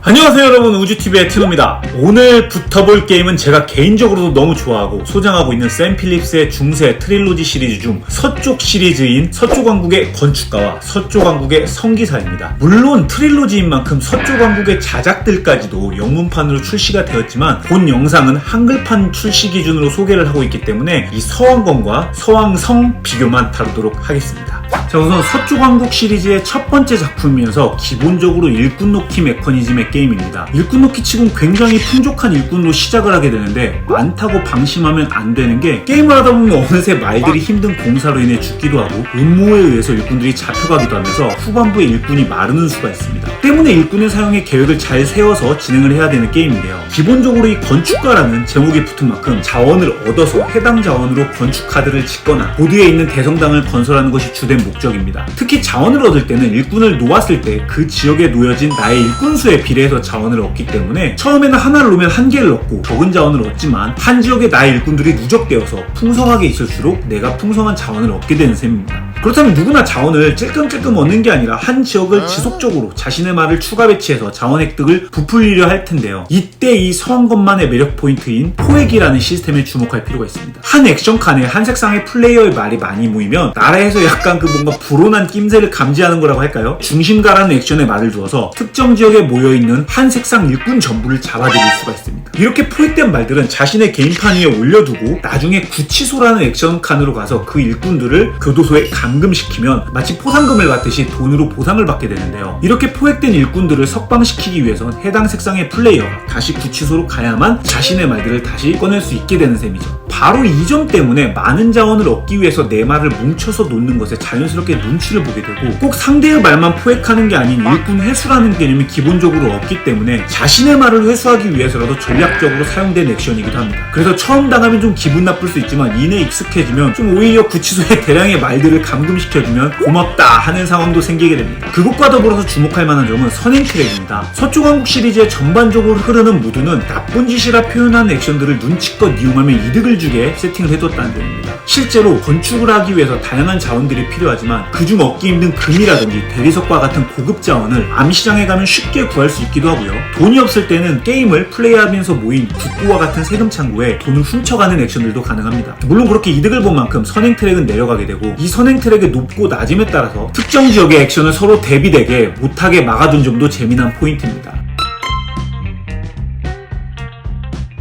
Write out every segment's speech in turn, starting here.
안녕하세요 여러분, 우주TV의 티노입니다. 오늘 붙어볼 게임은 제가 개인적으로도 너무 좋아하고 소장하고 있는 샘 필립스의 중세 트릴로지 시리즈 중 서쪽 시리즈인 서쪽왕국의 건축가와 서쪽왕국의 성기사입니다. 물론 트릴로지인 만큼 서쪽왕국의 자작들까지도 영문판으로 출시가 되었지만 본 영상은 한글판 출시 기준으로 소개를 하고 있기 때문에 이 서왕건과 서왕성 비교만 다루도록 하겠습니다. 자, 우선 서쪽왕국 시리즈의 첫 번째 작품이면서 기본적으로 일꾼 놓기 메커니즘의 게임입니다. 일꾼 놓기 치곤 굉장히 풍족한 일꾼으로 시작을 하게 되는데 많다고 방심하면 안 되는 게 게임을 하다 보면 어느새 말들이 힘든 공사로 인해 죽기도 하고 음모에 의해서 일꾼들이 잡혀가기도 하면서 후반부에 일꾼이 마르는 수가 있습니다. 때문에 일꾼의 사용의 계획을 잘 세워서 진행을 해야 되는 게임인데요. 기본적으로 이 건축가라는 제목이 붙은 만큼 자원을 얻어서 해당 자원으로 건축 카드를 짓거나 보드에 있는 대성당을 건설하는 것이 주된 목적입니다. 특히 자원을 얻을 때는 일꾼을 놓았을 때 그 지역에 놓여진 나의 일꾼 수에 비례해서 자원을 얻기 때문에 처음에는 하나를 놓으면 한 개를 얻고 적은 자원을 얻지만 한 지역에 나의 일꾼들이 누적되어서 풍성하게 있을수록 내가 풍성한 자원을 얻게 되는 셈입니다. 그렇다면 누구나 자원을 찔끔찔끔 얻는 게 아니라 한 지역을 지속적으로 자신의 말을 추가 배치해서 자원 획득을 부풀리려 할 텐데요. 이때 이 서왕건만의 매력 포인트인 포획이라는 시스템에 주목할 필요가 있습니다. 한 액션 칸에 한 색상의 플레이어의 말이 많이 모이면 나라에서 약간 뭔가 불온한 낌새를 감지하는 거라고 할까요? 중심가라는 액션에 말을 두어서 특정 지역에 모여있는 한 색상 일꾼 전부를 잡아들일 수가 있습니다. 이렇게 포획된 말들은 자신의 게임판 위에 올려두고 나중에 구치소라는 액션 칸으로 가서 그 일꾼들을 교도소에 감금시키면 마치 포상금을 받듯이 돈으로 보상을 받게 되는데요. 이렇게 포획된 일꾼들을 석방시키기 위해선 해당 색상의 플레이어가 다시 구치소로 가야만 자신의 말들을 다시 꺼낼 수 있게 되는 셈이죠. 바로 이 점 때문에 많은 자원을 얻기 위해서 내 말을 뭉쳐서 놓는 것에 자연스럽게 눈치를 보게 되고 꼭 상대의 말만 포획하는 게 아닌 일꾼 회수라는 개념이 기본적으로 없기 때문에 자신의 말을 회수하기 위해서라도 전략적으로 사용된 액션이기도 합니다. 그래서 처음 당하면 좀 기분 나쁠 수 있지만 이내 익숙해지면 좀 오히려 구치소에 대량의 말들을 감금시켜주면 고맙다 하는 상황도 생기게 됩니다. 그것과 더불어서 주목할 만한 점은 선행 트랙입니다. 서쪽왕국 시리즈의 전반적으로 흐르는 무드는 나쁜 짓이라 표현하는 액션들을 눈치껏 이용하면 이득을 주게 세팅을 해뒀다는 점입니다. 실제로 건축을 하기 위해서 다양한 자원들이 필요하지만 그중 얻기 힘든 금이라든지 대리석과 같은 고급 자원을 암시장에 가면 쉽게 구할 수 있기도 하고요. 돈이 없을 때는 게임을 플레이하면서 모인 국고와 같은 세금 창고에 돈을 훔쳐가는 액션들도 가능합니다. 물론 그렇게 이득을 본 만큼 선행 트랙은 내려가게 되고 이 선행 트랙의 높고 낮음에 따라서 특정 지역의 액션을 서로 대비되게 못하게 막아둔 점도 재미난 포인트입니다.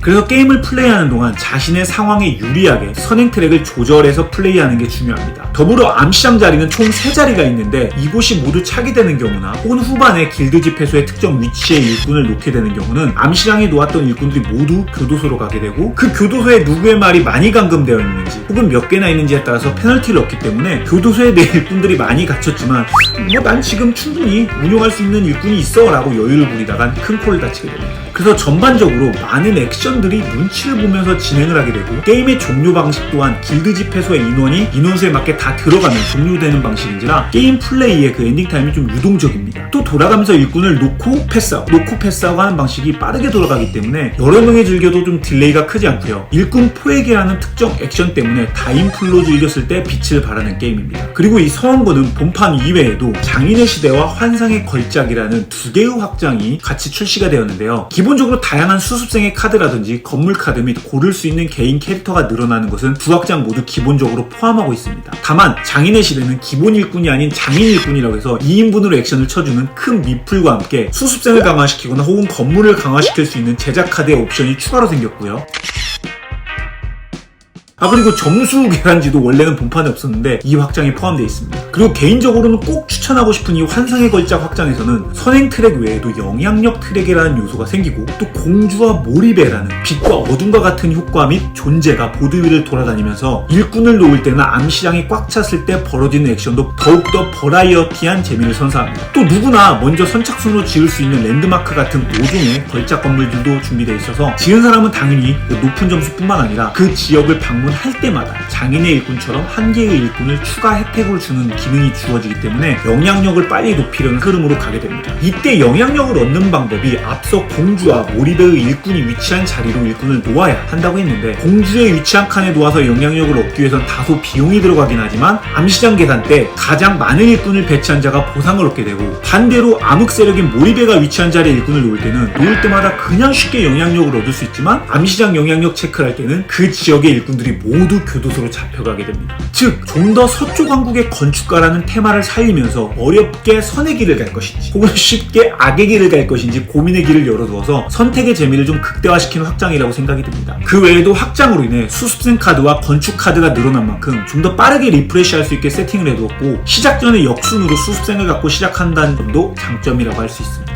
그래서 게임을 플레이하는 동안 자신의 상황에 유리하게 선행 트랙을 조절해서 플레이하는 게 중요합니다. 더불어 암시장 자리는 총 3자리가 있는데 이곳이 모두 차게 되는 경우나 혹은 후반에 길드 집회소의 특정 위치에 일꾼을 놓게 되는 경우는 암시장에 놓았던 일꾼들이 모두 교도소로 가게 되고 그 교도소에 누구의 말이 많이 감금되어 있는지 혹은 몇 개나 있는지에 따라서 페널티를 얻기 때문에 교도소에 내 일꾼들이 많이 갇혔지만 난 지금 충분히 운용할 수 있는 일꾼이 있어 라고 여유를 부리다간 큰 코를 다치게 됩니다. 그래서 전반적으로 많은 액션들이 눈치를 보면서 진행을 하게 되고 게임의 종료 방식 또한 길드 집회소의 인원이 인원수에 맞게 다 들어가면 종료되는 방식인지라 게임 플레이의 그 엔딩 타임이 좀 유동적입니다. 또 돌아가면서 일꾼을 놓고 패스하고 하는 방식이 빠르게 돌아가기 때문에 여러 명이 즐겨도 좀 딜레이가 크지 않고요. 일꾼 포획이라는 특정 액션 때문에 다인풀로 즐겼을 때 빛을 발하는 게임입니다. 그리고 이 서왕건은 본판 이외에도 장인의 시대와 환상의 걸작이라는 2개의 확장이 같이 출시가 되었는데요. 기본적으로 다양한 수습생의 카드라든지 건물 카드 및 고를 수 있는 개인 캐릭터가 늘어나는 것은 두 확장 모두 기본적으로 포함하고 있습니다. 다만 장인의 시대는 기본 일꾼이 아닌 장인 일꾼이라고 해서 2인분으로 액션을 쳐주는 큰 미풀과 함께 수습생을 강화시키거나 혹은 건물을 강화시킬 수 있는 제작 카드의 옵션이 추가로 생겼고요. 그리고 점수 계산지도 원래는 본판에 없었는데 이 확장이 포함되어 있습니다. 그리고 개인적으로는 꼭 추천하고 싶은 이 환상의 걸작 확장에서는 선행 트랙 외에도 영향력 트랙이라는 요소가 생기고 또 공주와 몰입해라는 빛과 어둠과 같은 효과 및 존재가 보드 위를 돌아다니면서 일꾼을 놓을 때나 암시장이 꽉 찼을 때 벌어지는 액션도 더욱더 버라이어티한 재미를 선사합니다. 또 누구나 먼저 선착순으로 지을 수 있는 랜드마크 같은 5종의 걸작 건물들도 준비되어 있어서 지은 사람은 당연히 높은 점수뿐만 아니라 그 지역을 방문 방문할 때마다 장인의 일꾼처럼 한 개의 일꾼을 추가 혜택을 주는 기능이 주어지기 때문에 영향력을 빨리 높이려는 흐름으로 가게 됩니다. 이때 영향력을 얻는 방법이 앞서 공주와 모리베의 일꾼이 위치한 자리로 일꾼을 놓아야 한다고 했는데, 공주에 위치한 칸에 놓아서 영향력을 얻기 위해선 다소 비용이 들어가긴 하지만 암시장 계산 때 가장 많은 일꾼을 배치한 자가 보상을 얻게 되고, 반대로 암흑 세력인 모리베가 위치한 자리에 일꾼을 놓을 때는 놓을 때마다 그냥 쉽게 영향력을 얻을 수 있지만 암시장 영향력 체크를 할 때는 그 지역의 일꾼들이 모두 교도소로 잡혀가게 됩니다. 즉, 좀 더 서쪽 왕국의 건축가라는 테마를 살리면서 어렵게 선의 길을 갈 것인지 혹은 쉽게 악의 길을 갈 것인지 고민의 길을 열어두어서 선택의 재미를 좀 극대화시키는 확장이라고 생각이 듭니다. 그 외에도 확장으로 인해 수습생 카드와 건축 카드가 늘어난 만큼 좀 더 빠르게 리프레시할 수 있게 세팅을 해두었고, 시작 전에 역순으로 수습생을 갖고 시작한다는 점도 장점이라고 할 수 있습니다.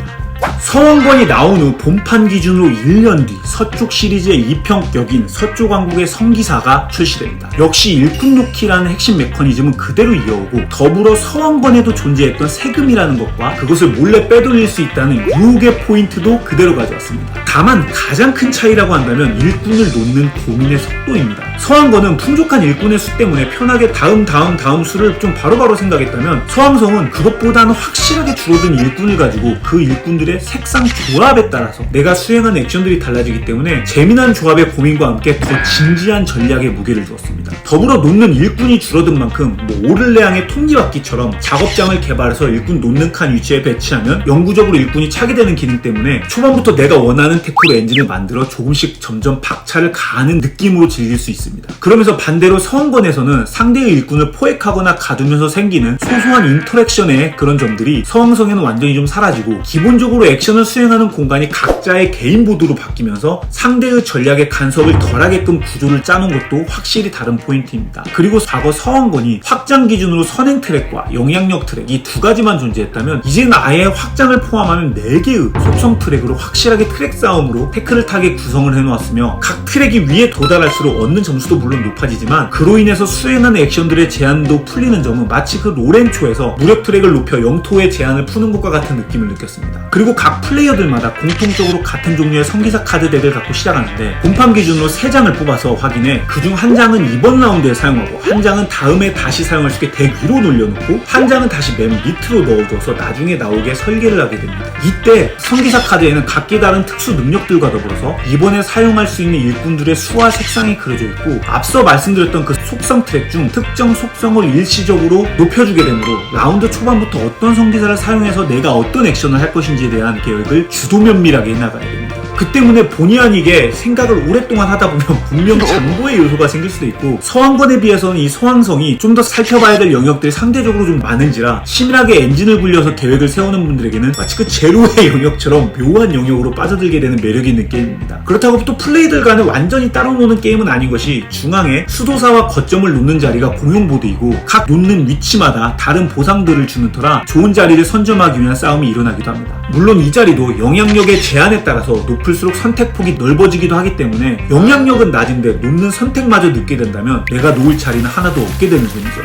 서왕권이 나온 후 본판 기준으로 1년 뒤 서쪽 시리즈의 2편격인 서쪽 왕국의 성기사가 출시됩니다. 역시 일꾼 놓기라는 핵심 메커니즘은 그대로 이어오고, 더불어 서왕권에도 존재했던 세금이라는 것과 그것을 몰래 빼돌릴 수 있다는 유혹의 포인트도 그대로 가져왔습니다. 다만 가장 큰 차이라고 한다면 일꾼을 놓는 고민의 속도입니다. 서왕권은 풍족한 일꾼의 수 때문에 편하게 다음 수를 좀 바로바로 생각했다면, 서왕성은 그것보다는 확실하게 줄어든 일꾼을 가지고 그 일꾼들의 색상 조합에 따라서 내가 수행한 액션들이 달라지기 때문에 재미난 조합의 고민과 함께 더 진지한 전략에 무게를 두었습니다. 더불어 놓는 일꾼이 줄어든 만큼 오를레앙의 톱니바퀴처럼 작업장을 개발해서 일꾼 놓는 칸 위치에 배치하면 영구적으로 일꾼이 차게 되는 기능 때문에 초반부터 내가 원하는 테크로 엔진을 만들어 조금씩 점점 박차를 가하는 느낌으로 즐길 수 있습니다. 그러면서 반대로 서왕권에서는 상대의 일꾼을 포획하거나 가두면서 생기는 소소한 인터랙션의 그런 점들이 서왕성에는 완전히 좀 사라지고, 기본적으로 액션을 수행하는 공간이 각자의 개인 보드로 바뀌면서 상대의 전략에 간섭을 덜하게끔 구조를 짜놓은 것도 확실히 다른 포인트입니다. 그리고 과거 서왕권이 확장 기준으로 선행 트랙과 영향력 트랙 이 두 가지만 존재했다면, 이제는 아예 확장을 포함하면 4개의 속성 트랙으로 확실하게 트랙 싸움으로 태클을 타게 구성을 해놓았으며, 각 트랙이 위에 도달할수록 얻는 점수도 물론 높아지지만 그로 인해서 수행하는 액션들의 제한도 풀리는 점은 마치 그 로렌초에서 무력 트랙을 높여 영토의 제한을 푸는 것과 같은 느낌을 느꼈습니다. 그리고 각 플레이어들마다 공통적으로 같은 종류의 성기사 카드 덱을 갖고 시작하는데, 본판 기준으로 3장을 뽑아서 확인해 그중 한 장은 이번 라운드에 사용하고 한 장은 다음에 다시 사용할 수 있게 덱 위로 올려놓고 한 장은 다시 맨 밑으로 넣어둬서 나중에 나오게 설계를 하게 됩니다. 이때 성기사 카드에는 각기 다른 특수 능력들과 더불어서 이번에 사용할 수 있는 일꾼들의 수와 색상이 그려져 있고, 앞서 말씀드렸던 그 속성 트랙 중 특정 속성을 일시적으로 높여주게 되므로 라운드 초반부터 어떤 성기사를 사용해서 내가 어떤 액션을 할 것인지에 대한 계획을 주도 면밀하게 해나가야 됩니다. 그 때문에 본의 아니게 생각을 오랫동안 하다 보면 분명 장고의 요소가 생길 수도 있고, 서왕권에 비해서는 이 서왕성이 좀 더 살펴봐야 될 영역들이 상대적으로 좀 많은지라 치밀하게 엔진을 굴려서 계획을 세우는 분들에게는 마치 그 제로의 영역처럼 묘한 영역으로 빠져들게 되는 매력이 있는 게임입니다. 그렇다고 또 플레이들 간에 완전히 따로 노는 게임은 아닌 것이, 중앙에 수도사와 거점을 놓는 자리가 공용 보드이고 각 놓는 위치마다 다른 보상들을 주는 터라 좋은 자리를 선점하기 위한 싸움이 일어나기도 합니다. 물론 이 자리도 영향력의 제한에 따라서 높을수록 선택폭이 넓어지기도 하기 때문에 영향력은 낮은데 놓는 선택마저 늦게 된다면 내가 놓을 자리는 하나도 없게 되는 셈이죠.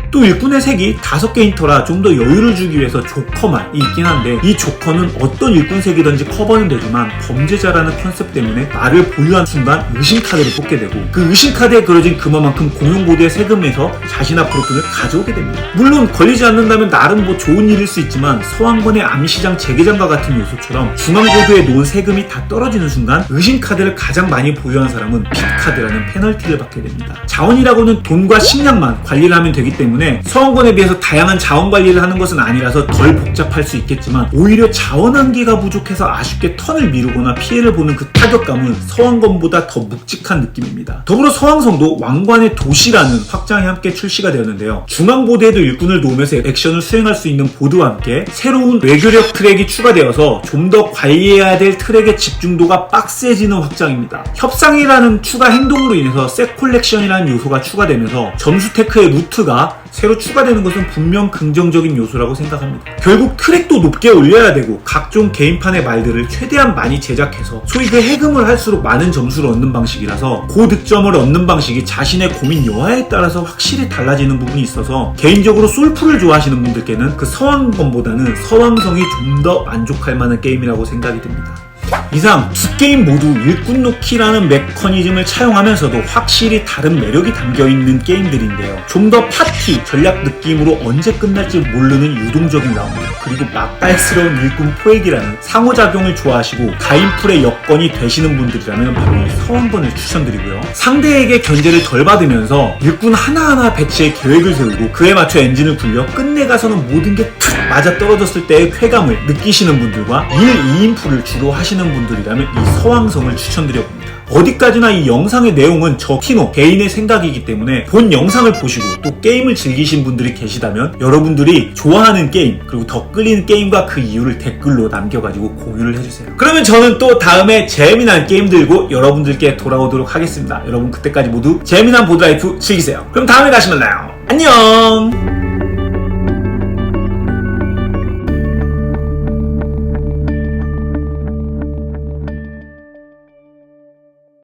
또 일꾼의 색이 5개인 터라 좀 더 여유를 주기 위해서 조커만이 있긴 한데, 이 조커는 어떤 일꾼 색이든지 커버는 되지만 범죄자라는 컨셉 때문에 말을 보유한 순간 의심 카드를 뽑게 되고, 그 의심 카드에 그려진 금화만큼 공용 보드의 세금에서 자신 앞으로 돈을 가져오게 됩니다. 물론 걸리지 않는다면 나름 좋은 일일 수 있지만, 서왕권의 암시장 재개장과 같은 요소처럼 중앙 보드에 놓은 세금이 다 떨어지는 순간 의심 카드를 가장 많이 보유한 사람은 핏 카드라는 페널티를 받게 됩니다. 자원이라고는 돈과 식량만 관리를 하면 되기 때문에 서왕권에 비해서 다양한 자원 관리를 하는 것은 아니라서 덜 복잡할 수 있겠지만, 오히려 자원 한계가 부족해서 아쉽게 턴을 미루거나 피해를 보는 그 타격감은 서왕권보다 더 묵직한 느낌입니다. 더불어 서왕성도 왕관의 도시라는 확장이 함께 출시가 되었는데요. 중앙 보드에도 일꾼을 놓으면서 액션을 수행할 수 있는 보드와 함께 새로운 외교력 트랙이 추가되어서 좀 더 관리해야 될 트랙의 집중도가 빡세지는 확장입니다. 협상이라는 추가 행동으로 인해서 셋 콜렉션이라는 요소가 추가되면서 점수 테크의 루트가 새로 추가되는 것은 분명 긍정적인 요소라고 생각합니다. 결국 트랙도 높게 올려야 되고 각종 개인판의 말들을 최대한 많이 제작해서 소위 그 해금을 할수록 많은 점수를 얻는 방식이라서 고득점을 얻는 방식이 자신의 고민 여하에 따라서 확실히 달라지는 부분이 있어서, 개인적으로 솔프를 좋아하시는 분들께는 그 서왕권보다는 서왕성이 좀 더 만족할 만한 게임이라고 생각이 듭니다. 이상 두 게임 모두 일꾼 놓기라는 메커니즘을 차용하면서도 확실히 다른 매력이 담겨있는 게임들인데요. 좀 더 파티, 전략 느낌으로 언제 끝날지 모르는 유동적인 라운드, 그리고 맛깔스러운 일꾼 포획이라는 상호작용을 좋아하시고 가인풀의 여건이 되시는 분들이라면 바로 이 서왕건을 추천드리고요. 상대에게 견제를 덜 받으면서 일꾼 하나하나 배치에 계획을 세우고 그에 맞춰 엔진을 굴려 끝내 가서는 모든 게 툭 맞아 떨어졌을 때의 쾌감을 느끼시는 분들과 1, 2인풀을 주로 하시는 분들이라면 이 서왕성을 추천드려봅니다. 어디까지나 이 영상의 내용은 저 키노 개인의 생각이기 때문에 본 영상을 보시고 또 게임을 즐기신 분들이 계시다면 여러분들이 좋아하는 게임 그리고 더 끌리는 게임과 그 이유를 댓글로 남겨가지고 공유를 해주세요. 그러면 저는 또 다음에 재미난 게임 들고 여러분들께 돌아오도록 하겠습니다. 여러분 그때까지 모두 재미난 보드라이프 즐기세요. 그럼 다음에 다시 만나요. 안녕.